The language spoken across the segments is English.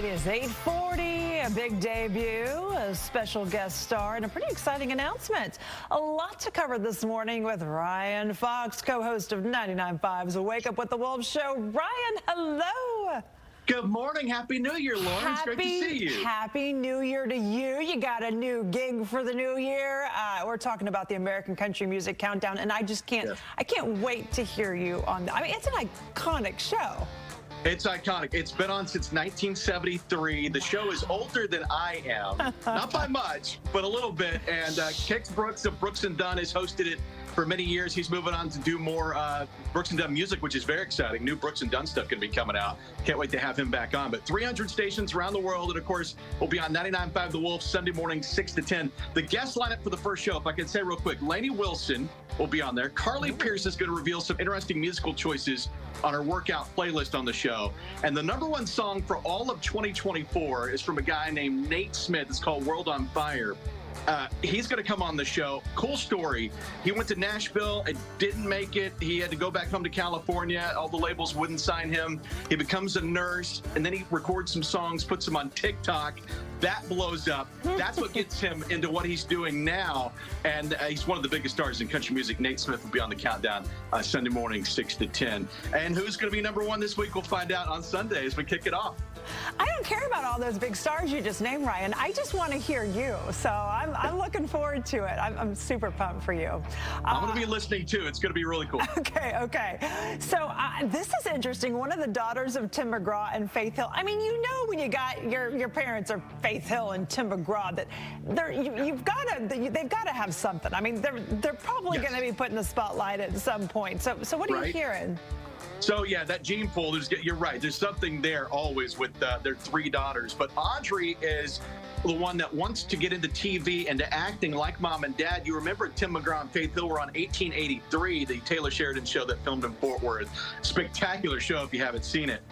It is 8:40, a big debut, a special guest star, and a pretty exciting announcement. A lot to cover this morning with Ryan Fox, co-host of 99.5's Wake Up with the Wolves show. Ryan, hello. Good morning. Happy New Year, Lauren. It's great to see you. Happy New Year to you. You got a new gig for the new year. We're talking about the American Country Music Countdown, and I just can't, I can't wait to hear you on that. I mean, it's an iconic show. It's iconic. It's been on since 1973. The show is older than I am. Not by much, but a little bit. And Kix Brooks of Brooks and Dunn has hosted it for many years. He's moving on to do more Brooks and Dunn music, which is very exciting. New Brooks and Dunn stuff going to be coming out. Can't wait to have him back on. But 300 stations around the world. And, of course, we'll be on 99.5 The Wolf Sunday morning, 6 to 10. The guest lineup for the first show, if I can say real quick, Lainey Wilson will be on there. Carly Pierce is going to reveal some interesting musical choices on her workout playlist on the show. And the #1 song for all of 2024 is from a guy named Nate Smith. It's called World on Fire. He's going to come on the show. Cool story. He went to Nashville and didn't make it. He had to go back home to California. All the labels wouldn't sign him. He becomes a nurse, and then he records some songs, puts them on TikTok. That blows up. That's what gets him into what he's doing now. And he's one of the biggest stars in country music. Nate Smith will be on the countdown Sunday morning, 6 to 10. And who's going to be #1 this week? We'll find out on Sunday as we kick it off. I don't care about all those big stars you just named, Ryan. I just want to hear you. So I'm looking forward to it. I'm super pumped for you. I'm going to be listening, too. It's going to be really cool. Okay. So this is interesting. One of the daughters of Tim McGraw and Faith Hill. I mean, you know when you got your parents are Faith Hill and Tim McGraw that they've got to have something. I mean, they're probably going to be put in the spotlight at some point. So what are you hearing? So, yeah, that gene pool, you're right. There's something there always with their 3 daughters. But Audrey is the one that wants to get into TV and to acting like mom and dad. You remember Tim McGraw and Faith Hill were on 1883, the Taylor Sheridan show that filmed in Fort Worth. Spectacular show if you haven't seen it.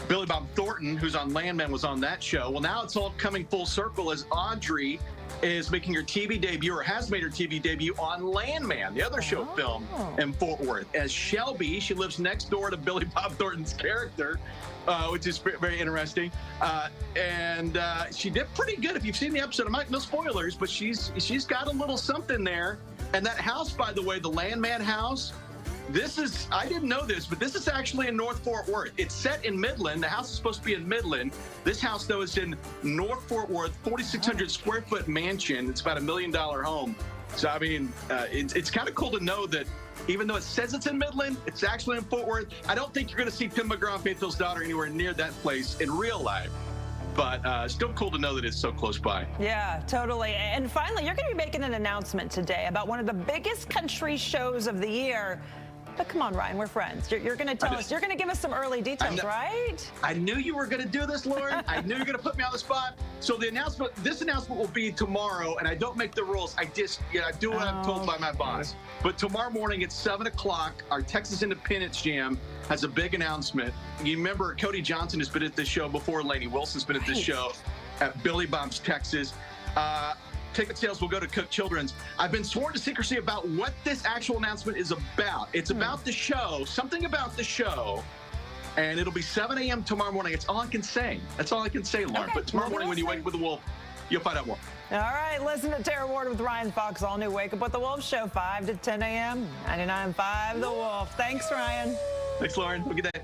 Billy Bob Thornton, who's on Landman, was on that show. Well, now it's all coming full circle as Audrey is making her TV debut, or has made her TV debut on Landman, the other show filmed in Fort Worth. As Shelby, she lives next door to Billy Bob Thornton's character, which is very interesting. And she did pretty good. If you've seen the episode, no spoilers, but she's got a little something there. And that house, by the way, the Landman house, I didn't know this, but this is actually in North Fort Worth. It's set in Midland. The house is supposed to be in Midland. This house, though, is in North Fort Worth, 4,600 square foot mansion. It's about $1 million home. So, I mean, it's kind of cool to know that even though it says it's in Midland, it's actually in Fort Worth. I don't think you're going to see Tim McGraw and Faith Hill's daughter anywhere near that place in real life. But still cool to know that it's so close by. Yeah, totally. And finally, you're going to be making an announcement today about one of the biggest country shows of the year. But come on, Ryan, we're friends. You're going to tell us, you're going to give us some early details, right? I knew you were going to do this, Lauren. I knew you were going to put me on the spot. So this announcement will be tomorrow, and I don't make the rules. I do what I'm told by my boss. But tomorrow morning at 7 o'clock, our Texas Independence Jam has a big announcement. You remember Cody Johnson has been at this show before. Lainey Wilson's been at this show at Billy Bob's Texas. Ticket sales will go to Cook Children's. I've been sworn to secrecy about what this actual announcement is about. It's about the show, something about the show, and it'll be 7 a.m. tomorrow morning. That's all I can say. That's all I can say, Lauren. But tomorrow morning when you wake up with the Wolf, you'll find out more. All right, listen to Tara Ward with Ryan Fox, all new Wake Up with the Wolf show, 5 to 10 a.m., 99.5 The Wolf. Thanks, Ryan. Thanks, Lauren. Have a good day.